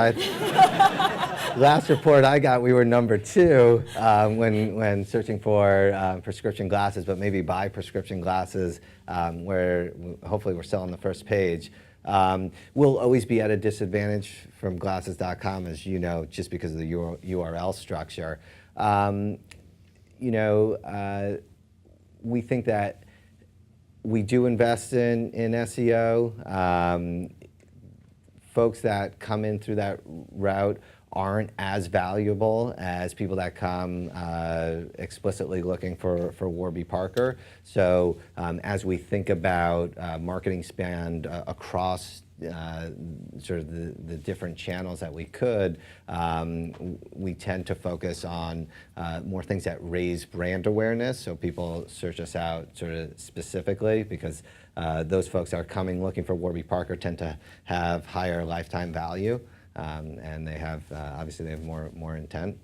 last report I got, we were number 2 when searching for prescription glasses, but maybe buy prescription glasses, where hopefully we're still on the first page. We'll always be at a disadvantage from glasses.com, as you know, just because of the URL structure. We think that we do invest in SEO. Folks that come in through that route aren't as valuable as people that come explicitly looking for Warby Parker. So as we think about marketing spend across sort of the different channels that we could, we tend to focus on more things that raise brand awareness, so people search us out sort of specifically, because those folks that are coming looking for Warby Parker tend to have higher lifetime value, and they have obviously they have more intent.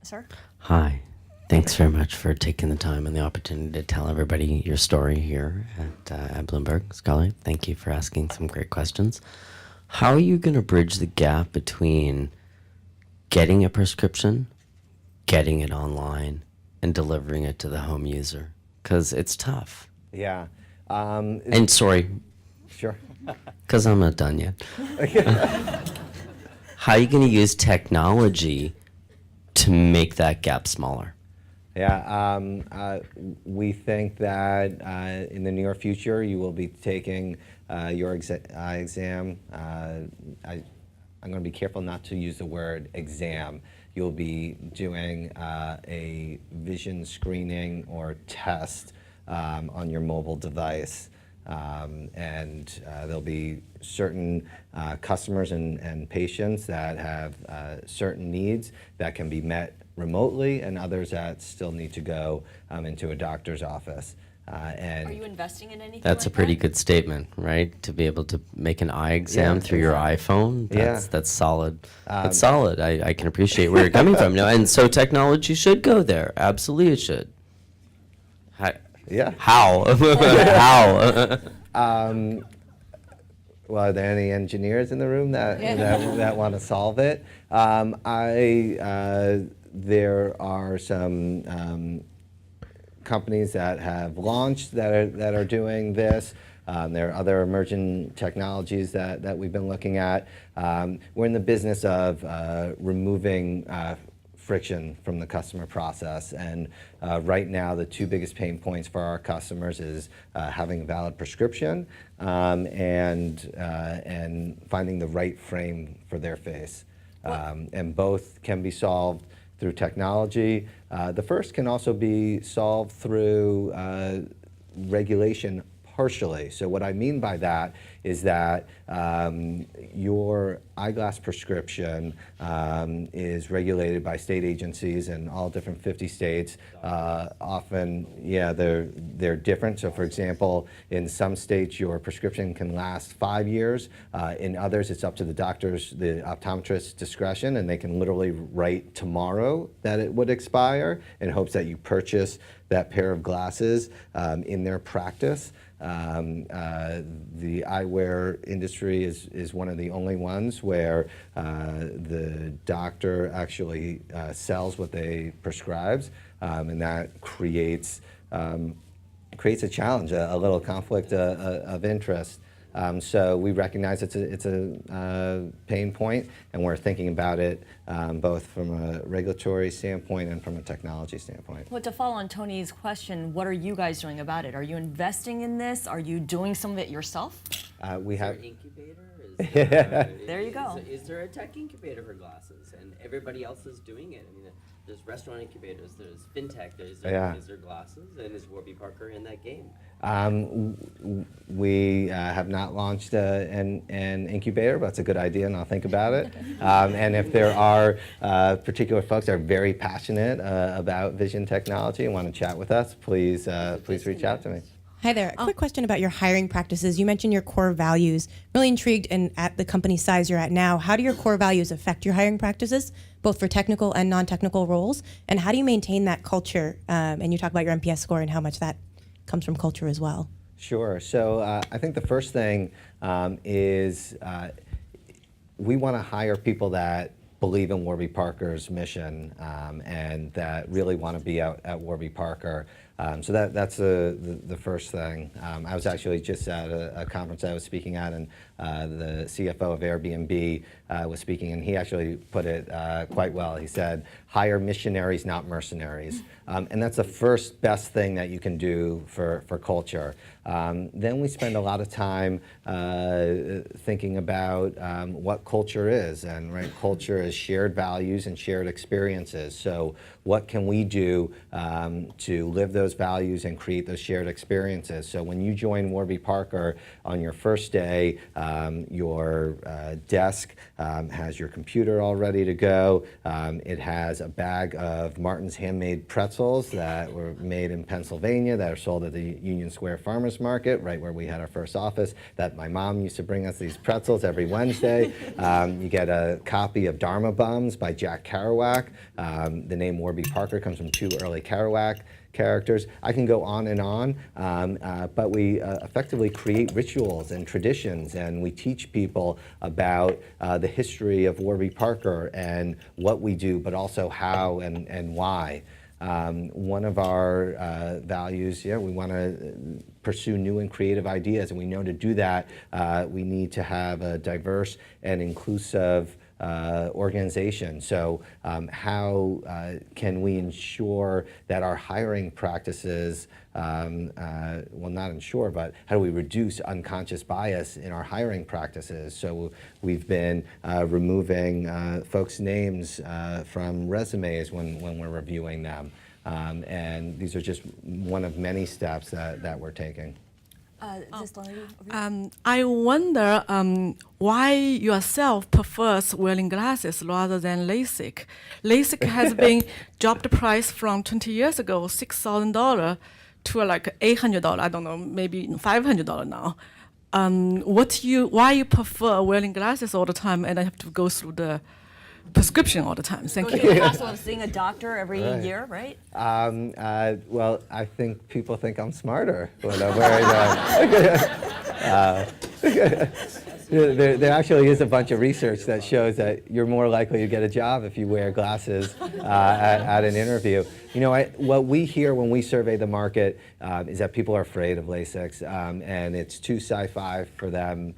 Sir? Hi. Thanks very much for taking the time and the opportunity to tell everybody your story here at Bloomberg. Scarlet, thank you for asking some great questions. How are you going to bridge the gap between getting a prescription, getting it online, and delivering it to the home user? Because it's tough. Yeah. And sorry, Sure. because I'm not done yet. How are you going to use technology to make that gap smaller? Yeah, we think that in the near future you will be taking your eye exam. I'm going to be careful not to use the word exam. You'll be doing a vision screening or test on your mobile device. And there'll be certain customers and patients that have certain needs that can be met remotely, and others that still need to go into a doctor's office. And Are you investing in anything That's like a pretty that? good statement, right? To be able to make an eye exam through your iPhone, that's solid. That's solid. I can appreciate where you're coming from. No, and so technology should go there. Absolutely, it should. Yeah. How? How? Well, are there any engineers in the room that want to solve it? There are some companies that have launched that are doing this. There are other emerging technologies that we've been looking at. We're in the business of removing friction from the customer process, and right now the 2 biggest pain points for our customers is having a valid prescription and finding the right frame for their face. And both can be solved through technology. The first can also be solved through regulation partially. So what I mean by that is that your eyeglass prescription is regulated by state agencies in all different 50 states. Often, yeah, they're different. So for example, in some states your prescription can last 5 years. In others it's up to the optometrist's discretion, and they can literally write tomorrow that it would expire in hopes that you purchase that pair of glasses in their practice. The eyewear industry is one of the only ones where the doctor actually sells what they prescribes, and that creates a challenge, a little conflict of interest. So we recognize it's a pain point, and we're thinking about it both from a regulatory standpoint and from a technology standpoint. Well, to follow on Tony's question, what are you guys doing about it? Are you investing in this? Are you doing some of it yourself? We have. Is there an incubator? There you go. Is there a tech incubator for glasses? And everybody else is doing it. I mean, there's restaurant incubators, there's fintech, is there glasses, and is Warby Parker in that game? We have not launched an incubator, but it's a good idea, and I'll think about it. And if there are particular folks that are very passionate about vision technology and want to chat with us, please reach out to me. Hi there. A quick question about your hiring practices. You mentioned your core values. Really intrigued, and at the company size you're at now, how do your core values affect your hiring practices, both for technical and non-technical roles? And how do you maintain that culture? And you talk about your NPS score and how much that comes from culture as well. Sure. So I think the first thing is we want to hire people that believe in Warby Parker's mission and that really want to be out at Warby Parker. So that's the first thing. I was actually just at a conference I was speaking at, and the CFO of Airbnb was speaking, and he actually put it quite well. He said, hire missionaries, not mercenaries. And that's the first best thing that you can do for culture. Then we spend a lot of time thinking about what culture is, and right, culture is shared values and shared experiences. So what can we do to live those values and create those shared experiences? So when you join Warby Parker on your first day, your desk has your computer all ready to go. It has a bag of Martin's handmade pretzels that were made in Pennsylvania that are sold at the Union Square Farmers Market, right where we had our first office, that my mom used to bring us these pretzels every Wednesday. You get a copy of Dharma Bums by Jack Kerouac. The name Warby Parker comes from two early Kerouac characters. I can go on and on, but we effectively create rituals and traditions, and we teach people about the history of Warby Parker and what we do, but also how and why. One of our values, we want to pursue new and creative ideas, and we know to do that we need to have a diverse and inclusive organization. So how can we ensure that our hiring practices, well, not ensure, but how do we reduce unconscious bias in our hiring practices? So we've been removing folks' names from resumes when we're reviewing them. And these are just one of many steps that we're taking. This lady over here. I wonder why yourself prefers wearing glasses rather than LASIK. LASIK has been dropped price from 20 years ago, $6,000 to like $800. I don't know, maybe $500 now. Why you prefer wearing glasses all the time and I have to go through the prescription all the time? Thank you. The hassle of seeing a doctor every year, right? Well, I think people think I'm smarter when I'm wearing there actually is a bunch of research that shows that you're more likely to get a job if you wear glasses at an interview. You know, what we hear when we survey the market is that people are afraid of LASIK, and it's too sci-fi for them.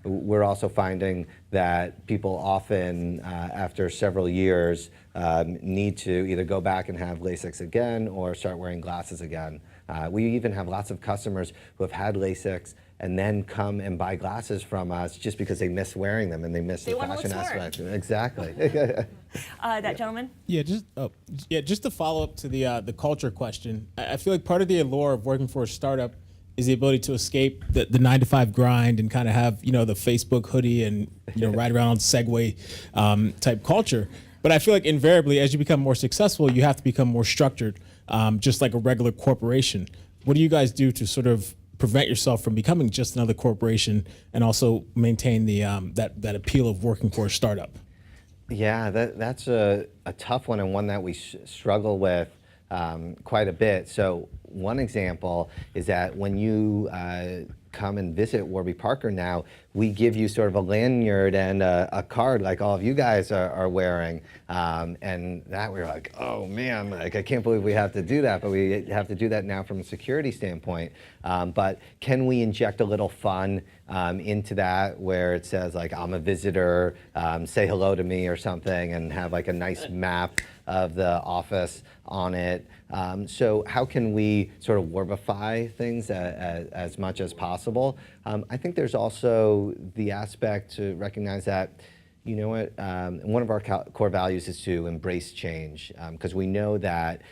We're also finding that people often, after several years, need to either go back and have LASIK again or start wearing glasses again. We even have lots of customers who have had LASIK and then come and buy glasses from us just because they miss wearing them and they miss the fashion aspect. Exactly. That gentleman? Yeah, just to follow up to the culture question. I feel like part of the allure of working for a startup is the ability to escape the 9-to-5 grind and kind of have, the Facebook hoodie and, ride around on Segway type culture. But I feel like invariably, as you become more successful, you have to become more structured, just like a regular corporation. What do you guys do to sort of prevent yourself from becoming just another corporation and also maintain the that appeal of working for a startup? Yeah, that's a tough one, and one that we struggle with quite a bit. So one example is that when you come and visit Warby Parker now, we give you sort of a lanyard and a card like all of you guys are wearing. And that we're like, oh man, like I can't believe we have to do that, but we have to do that now from a security standpoint. But can we inject a little fun into that where it says like, I'm a visitor, say hello to me or something, and have like a nice map of the office on it. So how can we sort of Warbify things as much as possible? I think there's also the aspect to recognize that, you know what, one of our core values is to embrace change, because we know that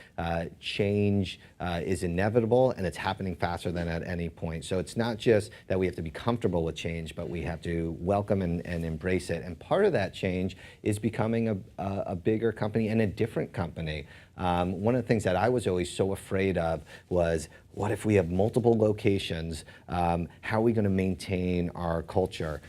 change is inevitable and it's happening faster than at any point. So it's not just that we have to be comfortable with change, but we have to welcome and embrace it. And part of that change is becoming a bigger company and a different company. One of the things that I was always so afraid of was, what if we have multiple locations? How are we going to maintain our culture?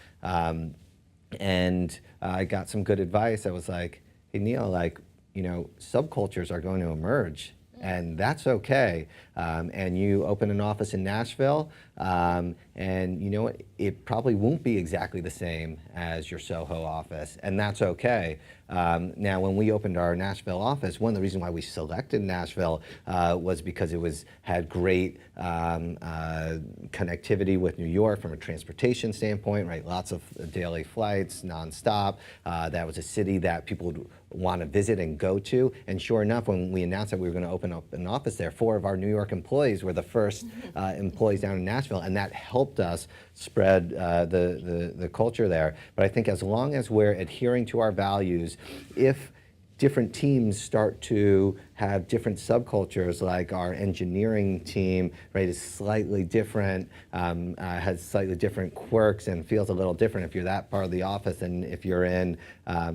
And I got some good advice. I was like, hey, Neil, like, subcultures are going to emerge, and that's okay. And you open an office in Nashville, and you know what? it probably won't be exactly the same as your Soho office, and that's okay. Now, when we opened our Nashville office, one of the reasons why we selected Nashville was because it had great connectivity with New York from a transportation standpoint, right? Lots of daily flights, nonstop. That was a city that people would want to visit and go to. And sure enough, when we announced that we were going to open up an office there, 4 of our New York employees were the first employees down in Nashville, and that helped us spread the culture there. But I think as long as we're adhering to our values, if different teams start to have different subcultures, like our engineering team, right, is slightly different, has slightly different quirks and feels a little different if you're that part of the office than if you're in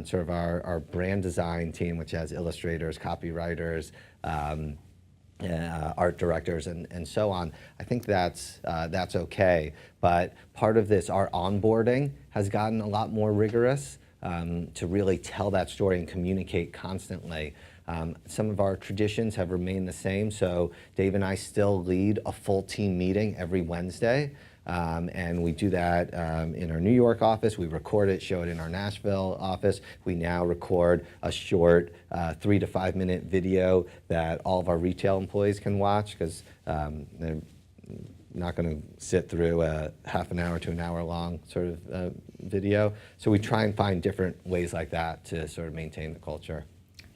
sort of our brand design team, which has illustrators, copywriters, art directors, and so on. I think that's okay. But part of this, our onboarding has gotten a lot more rigorous to really tell that story and communicate constantly. Some of our traditions have remained the same. So Dave and I still lead a full team meeting every Wednesday. And we do that in our New York office. We record it, show it in our Nashville office. We now record a short 3 to 5 minute video that all of our retail employees can watch, because they're not going to sit through a half an hour to an hour long sort of video. So we try and find different ways like that to sort of maintain the culture.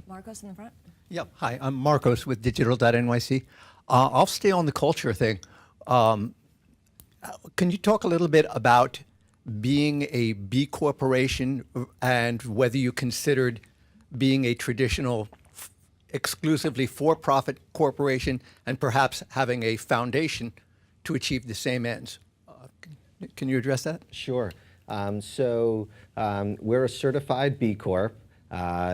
Marcos in the front. Yep. Hi, I'm Marcos with digital.nyc. I'll stay on the culture thing. Can you talk a little bit about being a B corporation and whether you considered being a traditional exclusively for-profit corporation and perhaps having a foundation to achieve the same ends? Can you address that? Sure. We're a certified B Corp,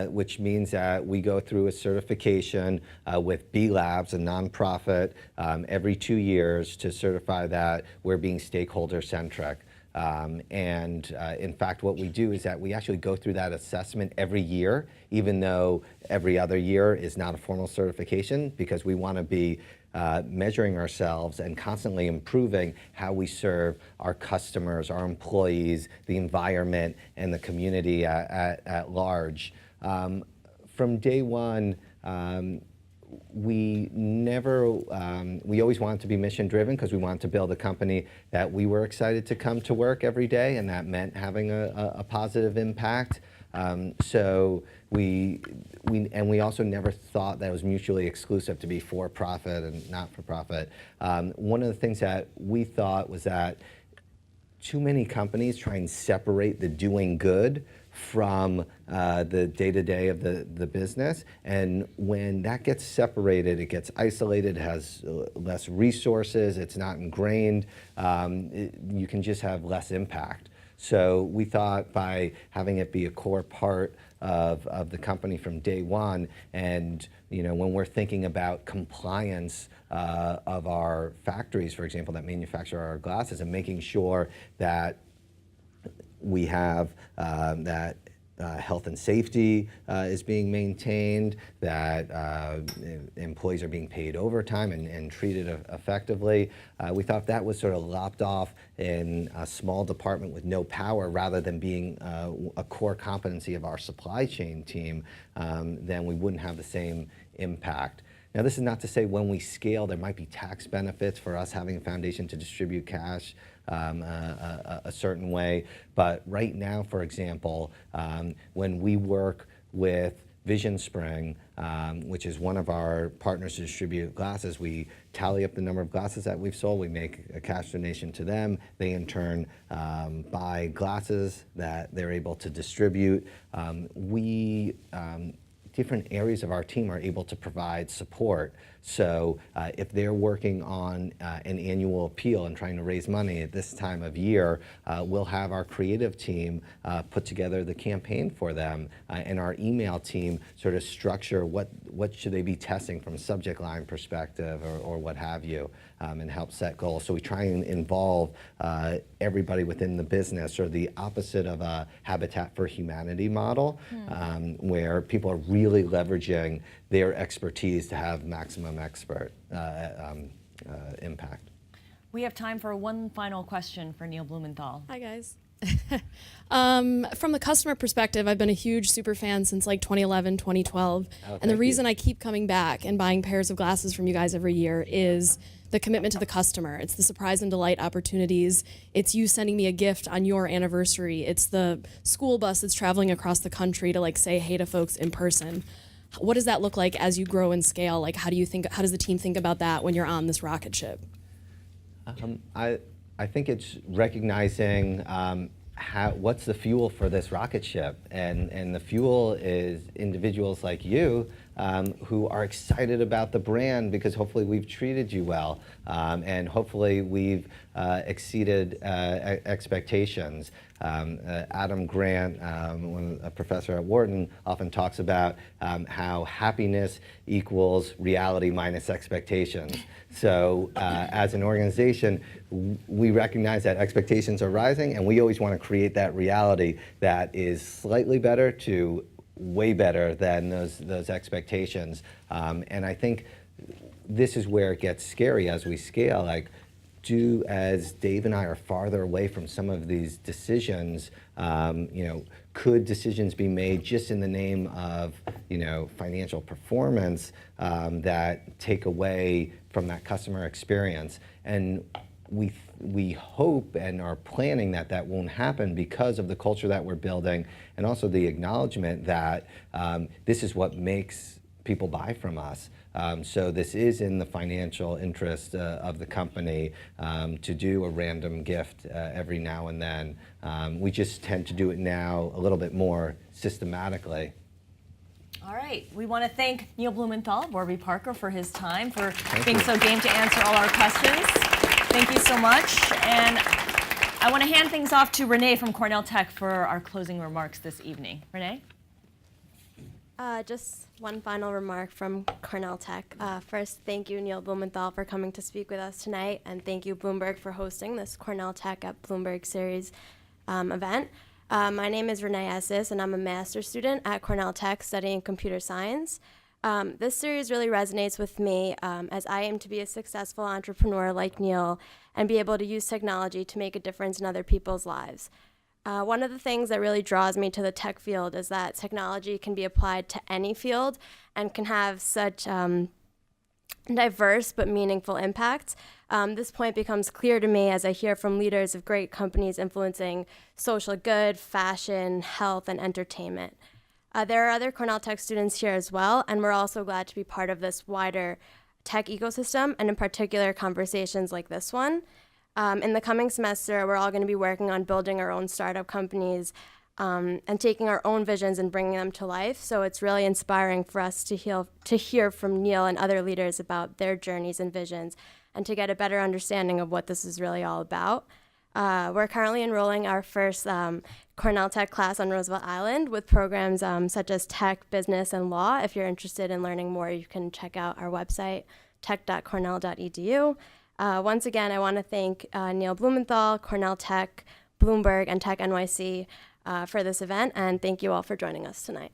which means that we go through a certification with B Labs, a nonprofit, every 2 years to certify that we're being stakeholder-centric. In fact, what we do is that we actually go through that assessment every year, even though every other year is not a formal certification, because we want to be measuring ourselves and constantly improving how we serve our customers, our employees, the environment, and the community at large. From day one, we always wanted to be mission driven, because we wanted to build a company that we were excited to come to work every day, and that meant having a positive impact. We also never thought that it was mutually exclusive to be for profit and not for profit. One of the things that we thought was that too many companies try and separate the doing good from the day-to-day of the business, and when that gets separated, it gets isolated, it has less resources, it's not ingrained, you can just have less impact. So we thought by having it be a core part of the company from day one, and when we're thinking about compliance of our factories, for example, that manufacture our glasses, and making sure that we have that health and safety is being maintained, that employees are being paid overtime and treated effectively. We thought that was sort of lopped off in a small department with no power, rather than being a core competency of our supply chain team, then we wouldn't have the same impact. Now, this is not to say when we scale, there might be tax benefits for us having a foundation to distribute cash a certain way. But right now, for example, when we work with Vision Spring, which is one of our partners to distribute glasses, we tally up the number of glasses that we've sold, we make a cash donation to them. They in turn buy glasses that they're able to distribute. Different areas of our team are able to provide support. So if they're working on an annual appeal and trying to raise money at this time of year, we'll have our creative team put together the campaign for them, and our email team sort of structure what should they be testing from a subject line perspective, or what have you, and help set goals. So we try and involve everybody within the business, or the opposite of a Habitat for Humanity model, where people are really leveraging their expertise to have maximum expert impact. We have time for one final question for Neil Blumenthal. Hi, guys. From the customer perspective, I've been a huge super fan since like 2011, 2012. And the reason I keep coming back and buying pairs of glasses from you guys every year is the commitment to the customer. It's the surprise and delight opportunities. It's you sending me a gift on your anniversary. It's the school bus that's traveling across the country to like say hey to folks in person. What does that look like as you grow and scale? Like, how does the team think about that when you're on this rocket ship? I think it's recognizing what's the fuel for this rocket ship, and the fuel is individuals like you who are excited about the brand because hopefully we've treated you well, and hopefully we've exceeded expectations. Adam Grant, a professor at Wharton, often talks about how happiness equals reality minus expectations. So as an organization, we recognize that expectations are rising, and we always want to create that reality that is slightly better to way better than those expectations. And I think this is where it gets scary as we scale. Like, as Dave and I are farther away from some of these decisions, could decisions be made just in the name of, financial performance that take away from that customer experience? And we hope and are planning that won't happen because of the culture that we're building, and also the acknowledgement that this is what makes people buy from us. So this is in the financial interest of the company to do a random gift every now and then. We just tend to do it now a little bit more systematically. All right. We want to thank Neil Blumenthal, Warby Parker, for his time, for being so game to answer all our questions. Thank you so much. And I want to hand things off to Renee from Cornell Tech for our closing remarks this evening. Renee? Just one final remark from Cornell Tech. First, thank you, Neil Blumenthal, for coming to speak with us tonight, and thank you, Bloomberg, for hosting this Cornell Tech at Bloomberg Series event. My name is Renee Essis, and I'm a master's student at Cornell Tech studying computer science. This series really resonates with me as I aim to be a successful entrepreneur like Neil and be able to use technology to make a difference in other people's lives. One of the things that really draws me to the tech field is that technology can be applied to any field and can have such diverse but meaningful impacts. This point becomes clear to me as I hear from leaders of great companies influencing social good, fashion, health, and entertainment. There are other Cornell Tech students here as well, and we're also glad to be part of this wider tech ecosystem, and in particular conversations like this one. In the coming semester, we're all going to be working on building our own startup companies and taking our own visions and bringing them to life. So it's really inspiring for us to hear from Neil and other leaders about their journeys and visions and to get a better understanding of what this is really all about. We're currently enrolling our first Cornell Tech class on Roosevelt Island with programs such as tech, business, and law. If you're interested in learning more, you can check out our website, tech.cornell.edu. Once again, I want to thank Neil Blumenthal, Cornell Tech, Bloomberg, and Tech NYC for this event, and thank you all for joining us tonight.